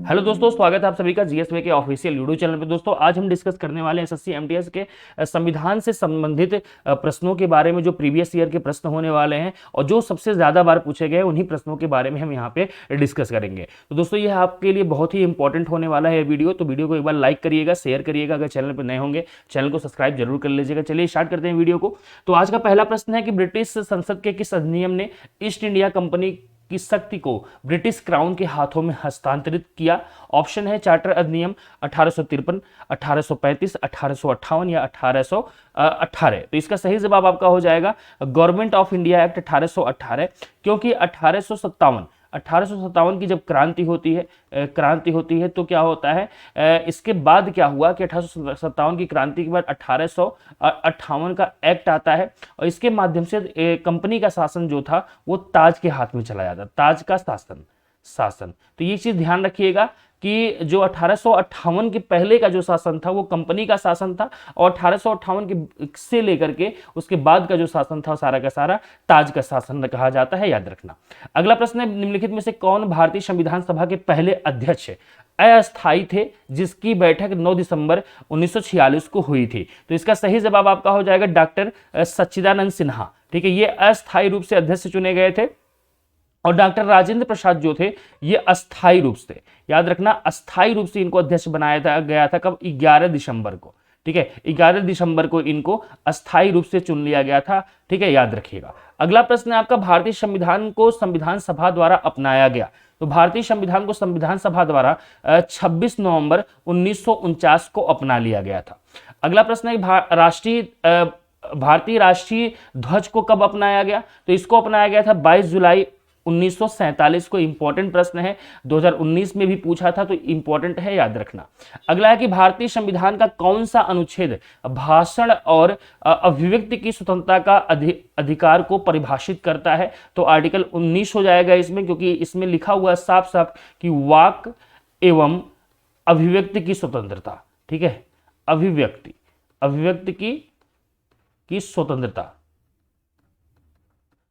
Hello दोस्तों, स्वागत है आप सभी का जीएसवे के ऑफिशियल यूट्यूब चैनल पे। दोस्तों आज हम डिस्कस करने वाले हैं एसएससी एमटीएस के संविधान से संबंधित प्रश्नों के बारे में, जो प्रीवियस ईयर के प्रश्न होने वाले हैं और जो सबसे ज्यादा बार पूछे गए उन्हीं प्रश्नों के बारे में हम यहाँ पे डिस्कस करेंगे। तो दोस्तों ये आपके लिए बहुत ही इंपॉर्टेंट होने वाला है वीडियो, तो वीडियो को एक बार लाइक करिएगा, शेयर करिएगा। अगर चैनल पर नए होंगे चैनल को सब्सक्राइब जरूर कर लीजिएगा। चलिए स्टार्ट करते हैं वीडियो को। तो आज का पहला प्रश्न है कि ब्रिटिश संसद के किस अधिनियम ने ईस्ट इंडिया कंपनी की शक्ति को ब्रिटिश क्राउन के हाथों में हस्तांतरित किया? ऑप्शन है चार्टर अधिनियम 1853, 1835, 1858 या 1818। तो इसका सही जवाब आपका हो जाएगा गवर्नमेंट ऑफ इंडिया एक्ट 1818, क्योंकि 1857 की जब क्रांति होती है तो क्या होता है, इसके बाद क्या हुआ कि 1857 की क्रांति के बाद 1858 का एक्ट आता है और इसके माध्यम से कंपनी का शासन जो था वो ताज के हाथ में चला जाता, ताज का शासन। तो ये चीज ध्यान रखिएगा कि जो 1858 के पहले का जो शासन था वो कंपनी का शासन था और 1858 के से लेकर के उसके बाद का जो शासन था सारा का सारा ताज का शासन कहा जाता है, याद रखना। अगला प्रश्न है, निम्नलिखित में से कौन भारतीय संविधान सभा के पहले अध्यक्ष अस्थायी थे जिसकी बैठक 9 दिसंबर 1946 को हुई थी? तो इसका सही जवाब आपका हो जाएगा डॉक्टर सच्चिदानंद सिन्हा। ठीक है, ये अस्थायी रूप से अध्यक्ष चुने गए थे और डॉक्टर राजेंद्र प्रसाद जो थे ये अस्थायी रूप से, याद रखना, अस्थायी रूप से इनको अध्यक्ष बनाया गया था। कब? 11 दिसंबर को। ठीक है, 11 दिसंबर को इनको अस्थायी रूप से चुन लिया गया था। ठीक है, याद रखिएगा। अगला प्रश्न है आपका, भारतीय संविधान को संविधान सभा द्वारा अपनाया गया। तो भारतीय संविधान को संविधान सभा द्वारा 26 नवंबर 1949 को अपना लिया गया था। अगला प्रश्न है, भारतीय राष्ट्रीय ध्वज को कब अपनाया गया? तो इसको अपनाया गया था 22 जुलाई 1947 को। इंपॉर्टेंट प्रश्न है, 2019 में भी पूछा था तो इंपॉर्टेंट है, याद रखना। अगला है कि भारतीय संविधान का कौन सा अनुच्छेद भाषण और अभिव्यक्ति की स्वतंत्रता का अधिकार को परिभाषित करता है? तो आर्टिकल 19 हो जाएगा इसमें, क्योंकि इसमें लिखा हुआ है साफ साफ कि वाक एवं अभिव्यक्ति की स्वतंत्रता। ठीक है, अभिव्यक्ति की स्वतंत्रता।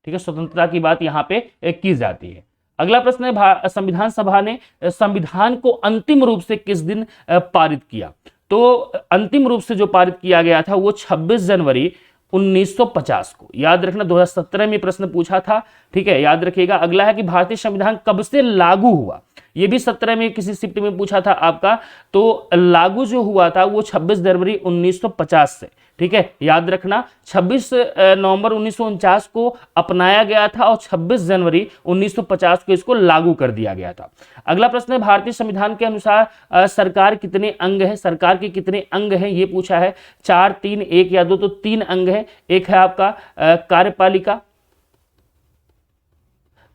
ठीक है, स्वतंत्रता की बात यहां पे की जाती है। अगला प्रश्न है, संविधान सभा ने संविधान को अंतिम रूप से किस दिन पारित किया? तो अंतिम रूप से जो पारित किया गया था वो 26 जनवरी 1950 को, याद रखना। 2017 में प्रश्न पूछा था। ठीक है, याद रखिएगा। अगला है कि भारतीय संविधान कब से लागू हुआ? ये भी 17 में किसी शिफ्ट में पूछा था आपका। तो लागू जो हुआ था वो 26 जनवरी 1950 से। ठीक है, याद रखना, 26 नवंबर 1949 को अपनाया गया था और 26 जनवरी 1950 को इसको लागू कर दिया गया था। अगला प्रश्न है, भारतीय संविधान के अनुसार सरकार कितने अंग है? सरकार के कितने अंग हैं ये पूछा है। 4, 3, 1 या 2? तो 3 अंग है। एक है आपका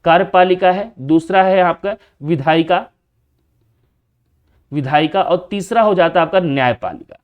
कार्यपालिका है, दूसरा है आपका विधायिका और तीसरा हो जाता है आपका न्यायपालिका।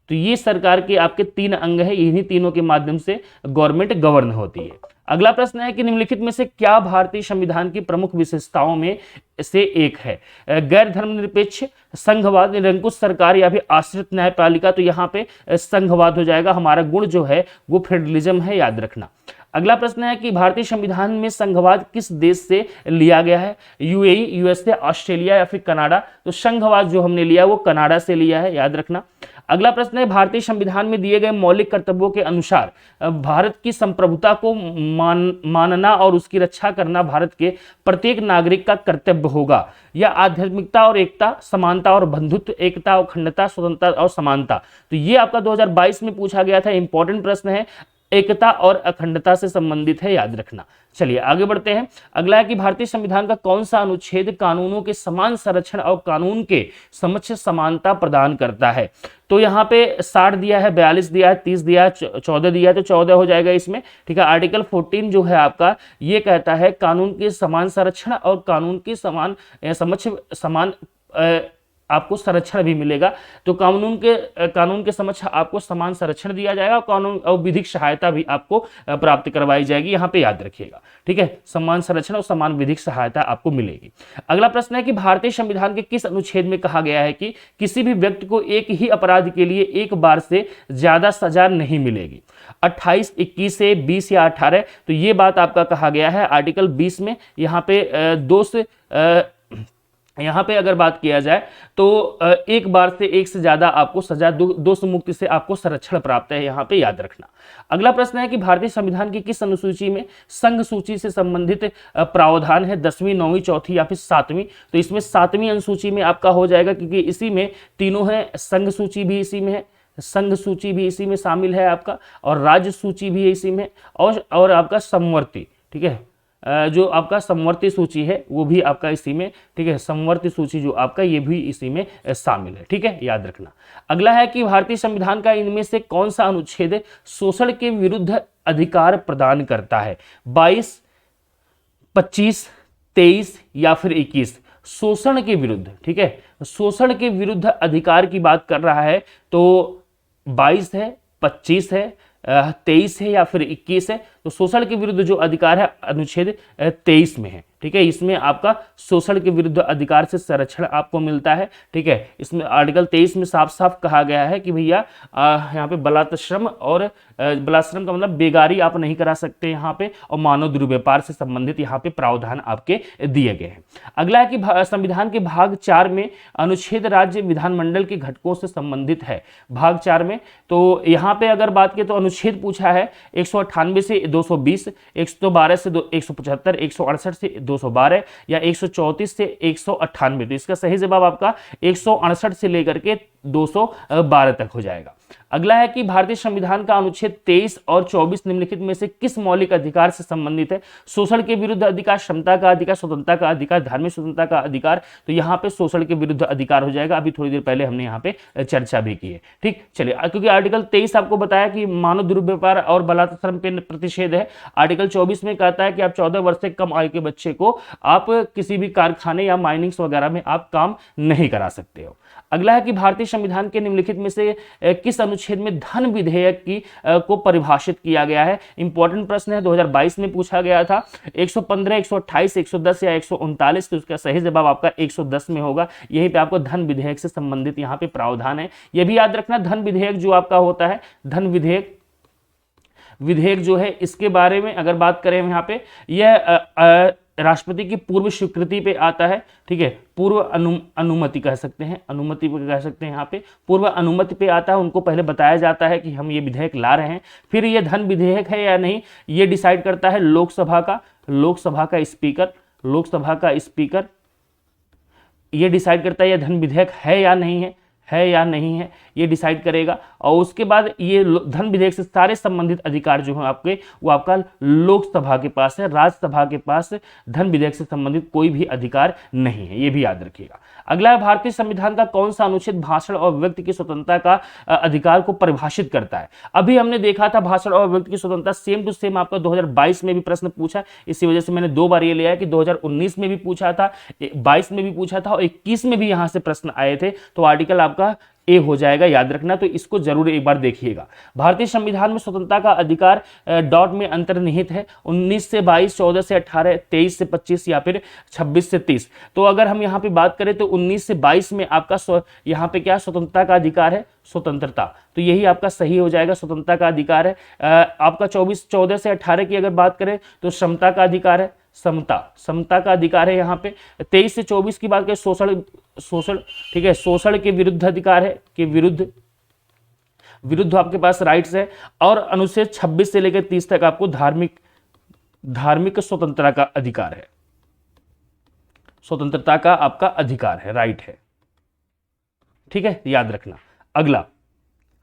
तो ये सरकार के आपके 3 अंग है, इन्हीं तीनों के माध्यम से गवर्नमेंट गवर्न होती है। अगला प्रश्न है कि निम्नलिखित में से क्या भारतीय संविधान की प्रमुख विशेषताओं में से एक है? गैर धर्मनिरपेक्ष, संघवाद, निरंकुश सरकार या फिर आश्रित न्यायपालिका? तो यहाँ पे संघवाद हो जाएगा। हमारा गुण जो है वो फेडरलिज्म है, याद रखना। अगला प्रश्न है कि भारतीय संविधान में संघवाद किस देश से लिया गया है? यूएई, यूएसए, ऑस्ट्रेलिया या फिर कनाडा? तो संघवाद जो हमने लिया वो कनाडा से लिया है, याद रखना। अगला प्रश्न है, भारतीय संविधान में दिए गए मौलिक कर्तव्यों के अनुसार भारत की संप्रभुता को मानना और उसकी रक्षा करना भारत के प्रत्येक नागरिक का कर्तव्य होगा। यह आध्यात्मिकता और एकता, समानता और बंधुत्व, एकता और अखंडता, स्वतंत्रता और समानता। तो ये आपका 2022 में पूछा गया था, इंपॉर्टेंट प्रश्न है, एकता और अखंडता से संबंधित है, याद रखना। चलिए आगे बढ़ते हैं। अगला है कि भारतीय संविधान का कौन सा अनुच्छेद कानूनों के समान संरक्षण और कानून के समक्ष समानता प्रदान करता है? तो यहाँ पे 60 दिया है, 42 दिया है, 30 दिया है, 14 दिया है, तो 14 हो जाएगा इसमें। ठीक है, आर्टिकल 14 जो है आपका ये कहता है कानून के समान संरक्षण और कानून के समक्ष समान आपको संरक्षण भी मिलेगा। तो कानून के समक्ष आपको समान संरक्षण दिया जाएगा और कानून और विधिक सहायता भी आपको प्राप्त करवाई जाएगी, यहाँ पे याद रखिएगा, ठीक है। समान संरक्षण और समान विधिक सहायता आपको मिलेगी। अगला प्रश्न है कि भारतीय संविधान के किस अनुच्छेद में कहा गया है कि किसी भी व्यक्ति को एक ही अपराध के लिए एक बार से ज्यादा सजा नहीं मिलेगी? 28, 21 से 20 या 18? तो ये बात आपका कहा गया है आर्टिकल 20 में। यहाँ पे यहाँ पे अगर बात किया जाए तो एक बार से एक से ज्यादा आपको सजा, दोष मुक्ति से आपको संरक्षण प्राप्त है, यहाँ पे याद रखना। अगला प्रश्न है कि भारतीय संविधान की किस अनुसूची में संघ सूची से संबंधित प्रावधान है? 10वीं, 9वीं, 4थी या फिर 7वीं? तो इसमें 7वीं अनुसूची में आपका हो जाएगा, क्योंकि इसी में तीनों है, संघ सूची भी इसी में है, संघ सूची भी इसी में शामिल है आपका, और राज्य सूची भी इसी में, और आपका समवर्ती, ठीक है, जो आपका समवर्ती सूची है वो भी आपका इसी में, ठीक है, समवर्ती सूची जो आपका ये भी इसी में शामिल है, ठीक है, याद रखना। अगला है कि भारतीय संविधान का इनमें से कौन सा अनुच्छेद शोषण के विरुद्ध अधिकार प्रदान करता है? 22, 25, 23 या फिर 21? शोषण के विरुद्ध, ठीक है, शोषण के विरुद्ध अधिकार की बात कर रहा है तो 22 है, 25 है, 23 है या फिर 21 है? तो शोषण के विरुद्ध जो अधिकार है अनुच्छेद 23 में है, ठीक है। इसमें आपका शोषण के विरुद्ध अधिकार से संरक्षण आपको मिलता है, ठीक है। इसमें आर्टिकल 23 में साफ साफ कहा गया है कि भैया यहाँ पे बलात्श्रम, और बलात्श्रम का मतलब बेगारी आप नहीं करा सकते यहाँ पे, और मानव दुर्व्यापार से संबंधित यहाँ पे प्रावधान आपके दिए गए हैं। अगला है कि संविधान के भाग 4 में अनुच्छेद राज्य विधानमंडल के घटकों से संबंधित है। भाग 4 में तो यहाँ पे अगर बात की तो अनुच्छेद पूछा है 198 से 220, 112 से 175, 168 से 212 या 134 से 198। तो इसका सही जवाब आपका 168 से लेकर के 212 तक हो जाएगा। अगला है कि भारतीय संविधान का अनुच्छेद 23 और 24 निम्नलिखित में से किस मौलिक अधिकार से संबंधित है? शोषण के विरुद्ध अधिकार, समता का अधिकार, स्वतंत्रता का अधिकार, धार्मिक स्वतंत्रता का अधिकार। तो यहाँ पे शोषण के विरुद्ध अधिकार हो जाएगा। अभी थोड़ी देर पहले हमने यहाँ पे चर्चा भी की है, ठीक। चलिए, क्योंकि आर्टिकल 23 आपको बताया कि मानव दुर्व्यवहार और बलात्कार पे प्रतिषेध है। आर्टिकल 24 में कहता है कि आप 14 वर्ष से कम आयु के बच्चे को आप किसी भी कारखाने या माइनिंग्स वगैरह में आप काम नहीं करा सकते हो। अगला है कि भारतीय संविधान के निम्नलिखित में से किस अनुच्छेद में धन विधेयक को परिभाषित किया गया है? इंपॉर्टेंट प्रश्न है, 2022 में पूछा गया था। 115, 128, 110 या 139? तो इसका सही जवाब आपका 110 में होगा। यहीं पे आपको धन विधेयक से संबंधित यहाँ पे प्रावधान है, यह भी याद रखना। धन विधेयक जो आपका होता है, धन विधेयक जो है, इसके बारे में अगर बात करें यहाँ पे, यह राष्ट्रपति की पूर्व स्वीकृति पे आता है, ठीक है। पूर्व अनुमति कह सकते हैं, अनुमति पे कह सकते हैं, यहाँ पे पूर्व अनुमति पे आता है। उनको पहले बताया जाता है कि हम ये विधेयक ला रहे हैं, फिर ये धन विधेयक है या नहीं ये डिसाइड करता है लोकसभा का स्पीकर ये डिसाइड करता है ये धन विधेयक है या नहीं है, ये डिसाइड करेगा। और उसके बाद ये धन विधेयक से सारे संबंधित अधिकार जो है आपके, वो आपका लोकसभा के पास है। राज्यसभा के पास धन विधेयक से संबंधित कोई भी अधिकार नहीं है, ये भी याद रखिएगा। अगला है, भारतीय संविधान का कौन सा अनुच्छेद भाषण और व्यक्ति की स्वतंत्रता का अधिकार को परिभाषित करता है? अभी हमने देखा था भाषण और व्यक्ति की स्वतंत्रता सेम टू सेम आपका 2022 में भी प्रश्न पूछा, इसी वजह से मैंने 2 बार ये लिया है कि 2019 में भी पूछा था, 22 में भी पूछा था और 21 में भी यहां से प्रश्न आए थे। तो आर्टिकल आपका ए हो जाएगा, याद रखना। तो इसको जरूर एक बार देखिएगा। भारतीय संविधान में स्वतंत्रता का अधिकार डॉट में अंतर्निहित है। 19 से 22, 14 से 18, 23 से 25 या फिर 26 से 30। तो अगर हम यहाँ पे बात करें तो 19 से 22 में आपका यहाँ पे क्या स्वतंत्रता का अधिकार है? स्वतंत्रता। तो यही आपका सही हो जाएगा, स्वतंत्रता का अधिकार है। आपका 14 से 18 की अगर बात करें तो समता का अधिकार है, समता का अधिकार है यहाँ पे। 23 से 24 की बात करें शोषण, ठीक है, शोषण के विरुद्ध अधिकार है, के विरुद्ध आपके पास राइट्स है। और अनुच्छेद 26 से लेकर 30 तक आपको धार्मिक स्वतंत्रता का अधिकार है, स्वतंत्रता का आपका अधिकार है, राइट है, ठीक है, याद रखना।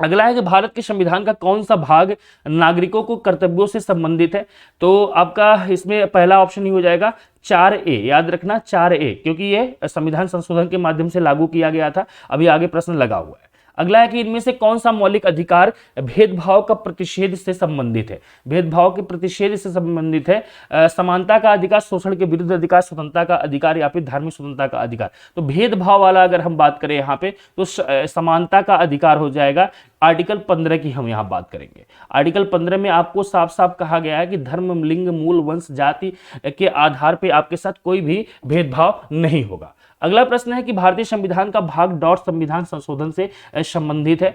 अगला है कि भारत के संविधान का कौन सा भाग नागरिकों को कर्तव्यों से संबंधित है? तो आपका इसमें पहला ऑप्शन ही हो जाएगा 4A, याद रखना 4A, क्योंकि ये संविधान संशोधन के माध्यम से लागू किया गया था। अभी आगे प्रश्न लगा हुआ है। अगला है कि इनमें से कौन सा मौलिक अधिकार भेदभाव का प्रतिषेध से संबंधित है? भेदभाव के प्रतिषेध से संबंधित है। समानता का अधिकार, शोषण के विरुद्ध अधिकार, स्वतंत्रता का अधिकार या फिर धार्मिक स्वतंत्रता का अधिकार। तो भेदभाव वाला अगर हम बात करें यहाँ पे तो समानता का अधिकार हो जाएगा। आर्टिकल 15 की हम यहाँ बात करेंगे। आर्टिकल 15 में आपको साफ साफ कहा गया है कि धर्म, लिंग, मूल, वंश, जाति के आधार पर आपके साथ कोई भी भेदभाव नहीं होगा। अगला प्रश्न है कि भारतीय संविधान का भाग डॉट संविधान संशोधन से संबंधित है।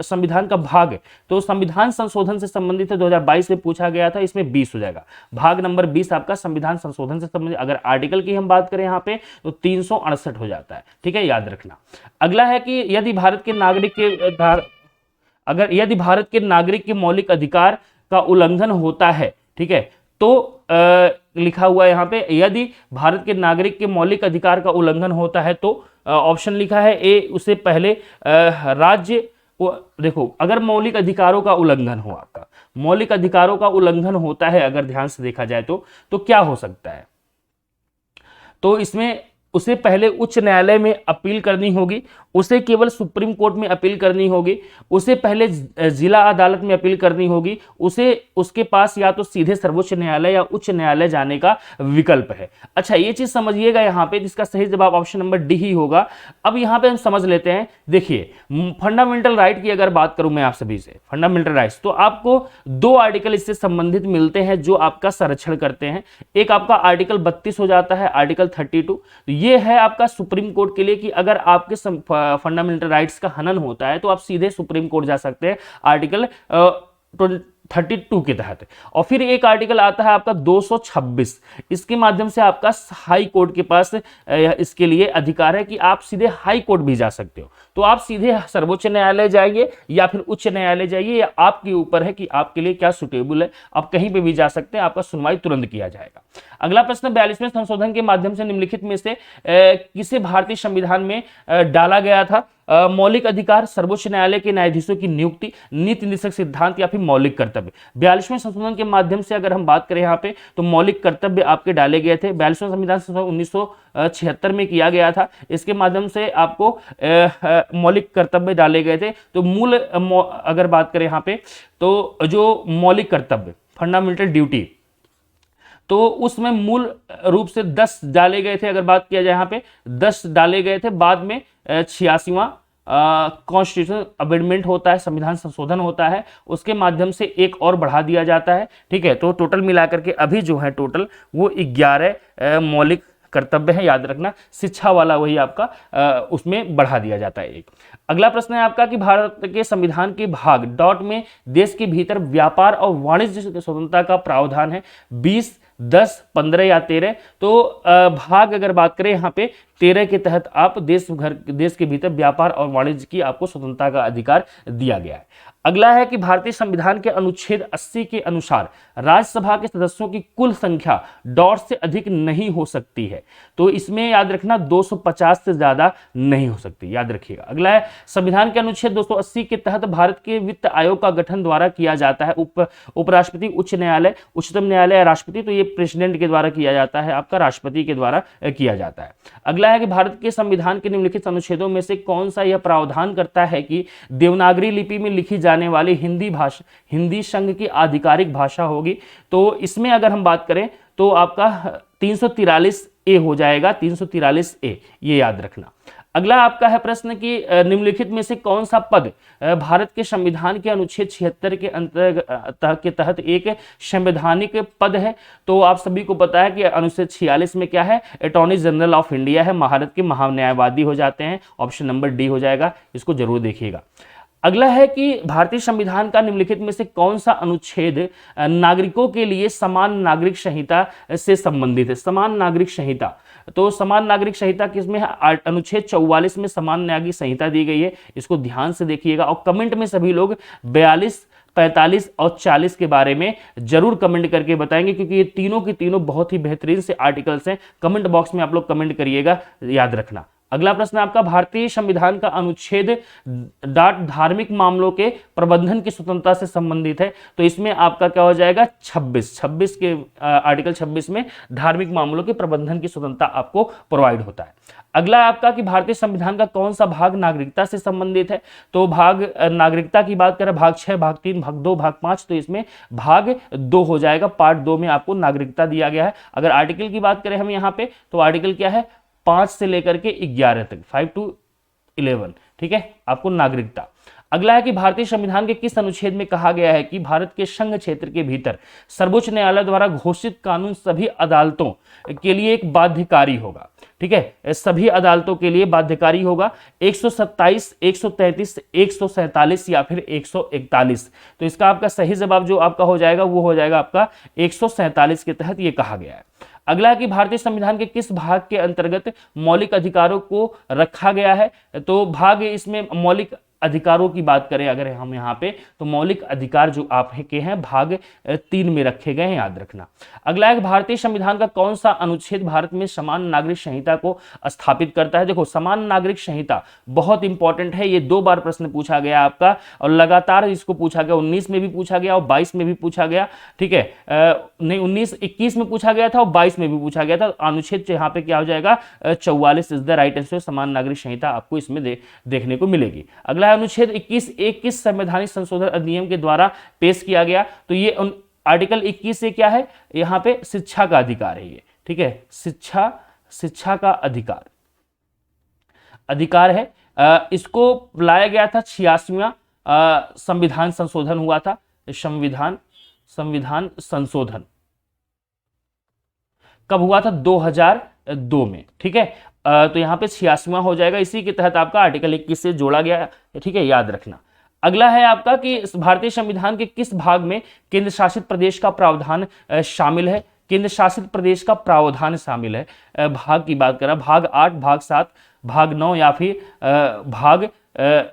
संविधान का भाग, तो संविधान संशोधन से संबंधित है, 2022 में पूछा गया था, इसमें 20 हो जाएगा। भाग नंबर 20 आपका संविधान संशोधन से संबंधित। अगर आर्टिकल की हम बात करें यहाँ पे तो 368 हो जाता है, ठीक है, याद रखना। अगला है कि यदि भारत के नागरिक के मौलिक अधिकार का उल्लंघन होता है, ठीक है, तो लिखा हुआ है यहाँ पे, यदि भारत के नागरिक के मौलिक अधिकार का उल्लंघन होता है तो ऑप्शन लिखा है ए, उससे पहले राज्य, देखो अगर मौलिक अधिकारों का उल्लंघन हो, आपका मौलिक अधिकारों का उल्लंघन होता है अगर ध्यान से देखा जाए तो क्या हो सकता है? तो इसमें उसे पहले उच्च न्यायालय में अपील करनी होगी, उसे केवल सुप्रीम कोर्ट में अपील करनी होगी, उसे पहले जिला अदालत में अपील करनी होगी, उसके पास या तो सीधे सर्वोच्च न्यायालय या उच्च न्यायालय जाने का विकल्प है। अच्छा, ये चीज समझिएगा यहाँ पे, जिसका सही जवाब ऑप्शन नंबर डी ही होगा। अब यहाँ पे हम समझ लेते हैं, देखिए फंडामेंटल राइट की अगर बात करूं मैं आप सभी से, फंडामेंटल राइट्स, तो आपको 2 आर्टिकल इससे संबंधित मिलते हैं जो आपका संरक्षण करते हैं। एक आपका आर्टिकल 32 हो जाता है, आर्टिकल 32, ये है आपका सुप्रीम कोर्ट के लिए कि अगर आपके फंडामेंटल राइट्स का हनन होता है तो आप सीधे सुप्रीम कोर्ट जा सकते हैं, आर्टिकल 32 के तहत। और फिर एक आर्टिकल आता है आपका 226, इसके माध्यम से आपका हाई कोर्ट के पास इसके लिए अधिकार है कि आप सीधे हाई कोर्ट भी जा सकते हो। तो आप सीधे सर्वोच्च न्यायालय जाइए या फिर उच्च न्यायालय जाइए, या आपके ऊपर है कि आपके लिए क्या सुटेबल है, आप कहीं पे भी जा सकते हैं, आपका सुनवाई तुरंत किया जाएगा। अगला प्रश्न, 42वें संशोधन के माध्यम से निम्नलिखित में से किसे भारतीय संविधान में डाला गया था? मौलिक अधिकार, सर्वोच्च न्यायालय के न्यायाधीशों की नियुक्ति, नीति निर्देशक सिद्धांत या फिर मौलिक कर्तव्य। 42वें संशोधन के माध्यम से अगर हम बात करें यहाँ पे तो मौलिक कर्तव्य आपके डाले गए थे। 42वां संविधान संशोधन 1976 में किया गया था, इसके माध्यम से आपको मौलिक कर्तव्य डाले गए थे। तो मूल अगर बात करें यहाँ पे तो जो मौलिक कर्तव्य, फंडामेंटल ड्यूटी, तो उसमें मूल रूप से 10 डाले गए थे। अगर बात किया जाए यहाँ पे 10 डाले गए थे, बाद में 86वां कॉन्स्टिट्यूशन अमेंडमेंट होता है, संविधान संशोधन होता है, उसके माध्यम से एक और बढ़ा दिया जाता है, ठीक है। तो टोटल मिलाकर के अभी जो है टोटल वो 11 मौलिक कर्तव्य है, याद रखना। शिक्षा वाला वही आपका उसमें बढ़ा दिया जाता है एक। अगला प्रश्न है आपका कि भारत के संविधान के भाग डॉट में देश के भीतर व्यापार और वाणिज्य स्वतंत्रता का प्रावधान है 20, 10, 15 या 13। तो भाग अगर बात करें यहाँ पे 13 के तहत आप देश के भीतर व्यापार और वाणिज्य की आपको स्वतंत्रता का अधिकार दिया गया है। अगला है कि भारतीय संविधान के अनुच्छेद 80 के अनुसार राज्यसभा के सदस्यों की कुल संख्या डॉट से अधिक नहीं हो सकती है। तो इसमें याद रखना 250 से ज्यादा नहीं हो सकती, याद रखिएगा। अगला है संविधान के अनुच्छेद 280 के तहत भारत के वित्त आयोग का गठन द्वारा किया जाता है उपराष्ट्रपति, उच्च न्यायालय, उच्चतम न्यायालय या राष्ट्रपति। तो ये प्रेसिडेंट के द्वारा किया जाता है, आपका राष्ट्रपति के द्वारा किया जाता है। अगला है कि भारत के संविधान के निम्नलिखित अनुच्छेदों में से कौन सा यह प्रावधान करता है कि देवनागरी लिपि में लिखी जाने वाली हिंदी संघ की आधिकारिक भाषा होगी। तो इसमें अगर हम बात करें तो आपका 343A हो जाएगा, 343A, ये याद रखना। अगला आपका है प्रश्न कि निम्नलिखित में से कौन सा पद भारत के संविधान के अनुच्छेद 76 के तहत एक संवैधानिक पद है। तो आप सभी को पता है कि अनुच्छेद 46 में क्या है, अटॉर्नी जनरल ऑफ इंडिया है, भारत के महान्यायवादी हो जाते हैं। ऑप्शन नंबर डी हो जाएगा, इसको जरूर देखिएगा। अगला है कि भारतीय संविधान का निम्नलिखित में से कौन सा अनुच्छेद नागरिकों के लिए समान नागरिक संहिता से संबंधित है? समान नागरिक संहिता, तो समान नागरिक संहिता किसमें है? अनुच्छेद 44 में समान नागरिक संहिता दी गई है, इसको ध्यान से देखिएगा। और कमेंट में सभी लोग 42, 45 और 40 के बारे में जरूर कमेंट करके बताएंगे, क्योंकि ये तीनों की तीनों बहुत ही बेहतरीन से आर्टिकल्स हैं। कमेंट बॉक्स में आप लोग कमेंट करिएगा, याद रखना। अगला प्रश्न है आपका, भारतीय संविधान का अनुच्छेद धार्मिक मामलों के प्रबंधन की स्वतंत्रता से संबंधित है, तो इसमें आपका क्या हो जाएगा 26 के आर्टिकल 26 में धार्मिक मामलों के प्रबंधन की स्वतंत्रता आपको प्रोवाइड होता है। अगला है आपका कि भारतीय संविधान का कौन सा भाग नागरिकता से संबंधित है, तो भाग नागरिकता की बात करें भाग 6, भाग 3, भाग 2, भाग 5, तो इसमें भाग 2 हो जाएगा। पार्ट 2 में आपको नागरिकता दिया गया है। अगर आर्टिकल की बात करें हम यहाँ पे, तो आर्टिकल क्या है 5 से लेकर के 11 तक, 5 to 11, ठीक है, आपको नागरिकता। अगला है कि भारतीय संविधान के किस अनुच्छेद में कहा गया है कि भारत के संघ क्षेत्र के भीतर सर्वोच्च न्यायालय द्वारा घोषित कानून सभी अदालतों के लिए एक बाध्यकारी होगा, ठीक है, सभी अदालतों के लिए बाध्यकारी होगा। 127, 133, 147 या फिर 141, तो इसका आपका सही जवाब जो आपका हो जाएगा वो हो जाएगा आपका 147 के तहत ये कहा गया है। अगला है कि भारतीय संविधान के किस भाग के अंतर्गत मौलिक अधिकारों को रखा गया है, तो भाग इसमें मौलिक अधिकारों की बात करें अगर हम यहाँ पे, तो मौलिक अधिकार जो आप के हैं भाग 3 में रखे गए हैं, याद रखना। अगला है भारतीय संविधान का कौन सा अनुच्छेद भारत में समान नागरिक संहिता को स्थापित करता है। देखो समान नागरिक संहिता बहुत इंपॉर्टेंट है, ये 2 बार प्रश्न पूछा गया आपका और लगातार इसको पूछा गया, 19 में भी पूछा गया और 22 में भी पूछा गया, ठीक है, नहीं 19, 21 में पूछा गया था और 22 में भी पूछा गया था। अनुच्छेद यहाँ पे क्या हो जाएगा 44 इज द राइट आंसर, समान नागरिक संहिता आपको इसमें देखने को मिलेगी। अगला अनुच्छेद 21 किस संवैधानिक संशोधन अधिनियम के द्वारा पेश किया गया, तो ये आर्टिकल 21 से क्या है यहां पे शिक्षा का अधिकार है ये, ठीक है, शिक्षा का अधिकार है। इसको लाया गया था 86वां संविधान संशोधन हुआ था, संविधान संशोधन कब हुआ था 2002 में, ठीक है, तो यहाँ पे 86वां हो जाएगा, इसी के तहत आपका आर्टिकल 21 से जोड़ा गया है, ठीक है, याद रखना। अगला है आपका कि भारतीय संविधान के किस भाग में केंद्र शासित प्रदेश का प्रावधान शामिल है। केंद्र शासित प्रदेश का प्रावधान शामिल है, भाग की बात करें भाग 8, भाग 7, भाग 9 या फिर भाग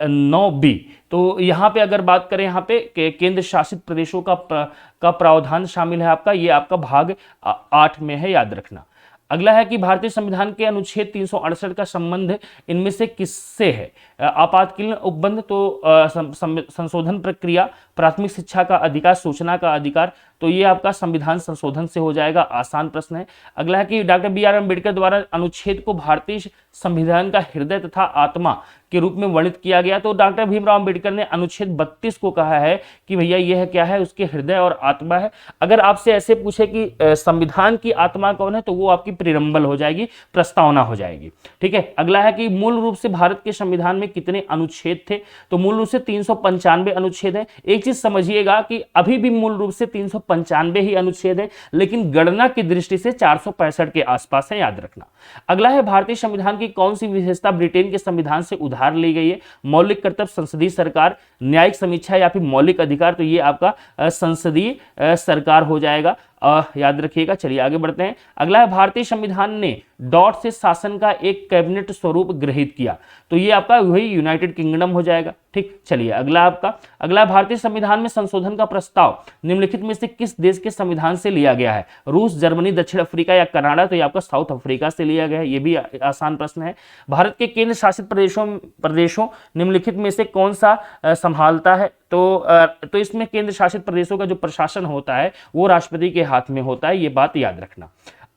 9B, तो यहाँ पे अगर बात करें यहाँ पे केंद्र शासित प्रदेशों का प्रावधान शामिल है आपका, ये आपका भाग 8 में है, याद रखना। अगला है कि भारतीय संविधान के अनुच्छेद 368 का संबंध इनमें से किससे है। आपातकालीन उपबंध, तो संशोधन प्रक्रिया, प्राथमिक शिक्षा का अधिकार, सूचना का अधिकार, तो ये आपका संविधान संशोधन से हो जाएगा, आसान प्रश्न है। अगला है कि डॉक्टर बी आर अम्बेडकर द्वारा अनुच्छेद को भारतीय संविधान का हृदय तथा आत्मा के रूप में वर्णित किया गया, तो डॉक्टर भीमराव अम्बेडकर ने अनुच्छेद 32 को कहा है कि भैया यह क्या है, उसके हृदय और आत्मा है। अगर आपसे ऐसे पूछे कि संविधान की आत्मा कौन है, तो वो आपकी प्रियम्बल हो जाएगी, प्रस्तावना हो जाएगी, ठीक है। अगला है कि मूल रूप से भारत के संविधान में कितने अनुच्छेद थे, तो मूल रूप से 395 अनुच्छेद है। एक चीज समझिएगा कि अभी भी मूल रूप से 395 ही अनुच्छेद है, लेकिन गणना की दृष्टि से 465 के आसपास है, याद रखना। अगला है भारतीय संविधान की कौन सी विशेषता ब्रिटेन के संविधान से उधार ली गई है। मौलिक कर्तव्य, संसदीय सरकार, न्यायिक समीक्षा या फिर मौलिक अधिकार, तो ये आपका संसदीय सरकार हो जाएगा, याद रखिएगा। चलिए आगे बढ़ते हैं। अगला है भारतीय संविधान ने डॉट से शासन का एक कैबिनेट स्वरूप गृहीत किया, तो ये आपका वही यूनाइटेड किंगडम हो जाएगा, ठीक। चलिए अगला भारतीय संविधान में संशोधन का प्रस्ताव निम्नलिखित में से किस देश के संविधान से लिया गया है। रूस, जर्मनी, दक्षिण अफ्रीका या कनाडा, तो ये आपका साउथ अफ्रीका से लिया गया है, ये भी आसान प्रश्न है। भारत के केंद्र शासित प्रदेशों निम्नलिखित में से कौन सा संभालता है, तो इसमें केंद्र शासित प्रदेशों का जो प्रशासन होता है वो राष्ट्रपति के हाथ में होता है, ये बात याद रखना।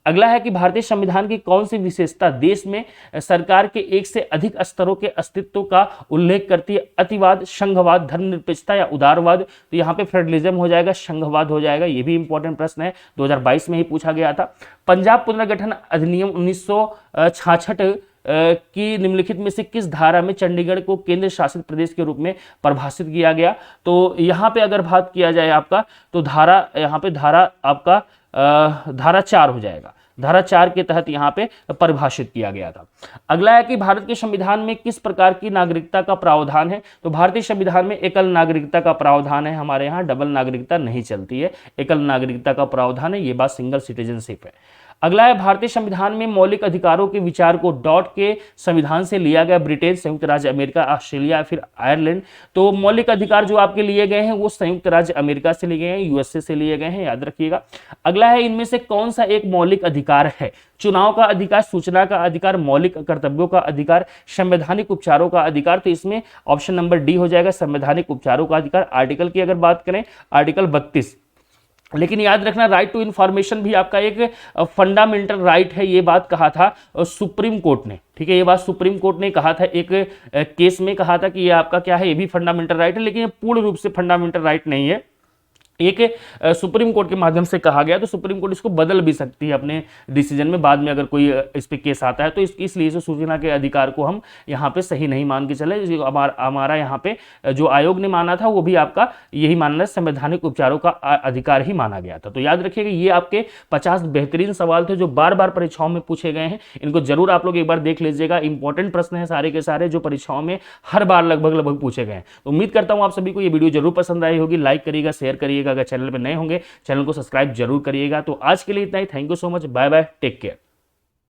अगला है कि भारतीय संविधान की कौन सी विशेषता देश में सरकार के एक से अधिक स्तरों के अस्तित्व का उल्लेख करती है। अतिवाद, संघवाद, धर्मनिरपेक्षता या उदारवाद, तो यहाँ पे फेडरलिज्म हो जाएगा, संघवाद हो जाएगा, ये भी इंपॉर्टेंट प्रश्न है, 2022 में ही पूछा गया था। पंजाब पुनर्गठन अधिनियम 1966 की निम्नलिखित में से किस धारा में चंडीगढ़ को केंद्र शासित प्रदेश के रूप में परिभाषित किया गया, तो यहाँ पे अगर बात किया जाए आपका, तो धारा आपका धारा 4 हो जाएगा, धारा 4 के तहत यहाँ पे परिभाषित किया गया था। अगला है कि भारत के संविधान में किस प्रकार की नागरिकता का प्रावधान है, तो भारतीय संविधान में एकल नागरिकता का प्रावधान है, हमारे यहाँ डबल नागरिकता नहीं चलती है, एकल नागरिकता का प्रावधान है, ये बात सिंगल सिटीजनशिप है। अगला है भारतीय संविधान में मौलिक अधिकारों के विचार को डॉट के संविधान से लिया गया, ब्रिटेन, संयुक्त राज्य अमेरिका, ऑस्ट्रेलिया, फिर आयरलैंड। तो मौलिक अधिकार जो आपके लिए गए हैं वो संयुक्त राज्य अमेरिका से लिए गए हैं, यूएसए से लिए गए हैं, याद रखिएगा। अगला है इनमें से कौन सा एक मौलिक अधिकार है? चुनाव का अधिकार, सूचना का अधिकार, मौलिक कर्तव्यों का अधिकार, संवैधानिक उपचारों का अधिकार। तो इसमें ऑप्शन नंबर डी हो जाएगा, संवैधानिक उपचारों का अधिकार। आर्टिकल की अगर बात करें, आर्टिकल 32। लेकिन याद रखना, राइट टू इंफॉर्मेशन भी आपका एक फंडामेंटल राइट है, ये बात कहा था सुप्रीम कोर्ट ने। ठीक है, ये बात सुप्रीम कोर्ट ने कहा था, एक केस में कहा था कि ये आपका क्या है, ये भी फंडामेंटल राइट है, लेकिन ये पूर्ण रूप से फंडामेंटल राइट नहीं है। एक सुप्रीम कोर्ट के माध्यम से कहा गया, तो सुप्रीम कोर्ट इसको बदल भी सकती है अपने डिसीजन में, बाद में अगर कोई इस पे केस आता है तो इसलिए इस सूचना के अधिकार को हम यहाँ पे सही नहीं मान के चले। हमारा यहाँ पे जो आयोग ने माना था वो भी आपका यही मानना, संवैधानिक उपचारों का अधिकार ही माना गया था। तो याद रखिएगा, ये आपके 50 बेहतरीन सवाल थे जो बार बार परीक्षाओं में पूछे गए हैं। इनको जरूर आप लोग एक बार देख लीजिएगा, इंपॉर्टेंट प्रश्न है सारे के सारे जो परीक्षाओं में हर बार लगभग पूछे गए हैं। तो उम्मीद करता हूँ आप सभी को ये वीडियो जरूर पसंद आई होगी। लाइक करिएगा, शेयर करिएगा, अगर चैनल पर नए होंगे चैनल को सब्सक्राइब जरूर करिएगा। तो आज के लिए इतना ही। Thank you so much, bye bye, take care.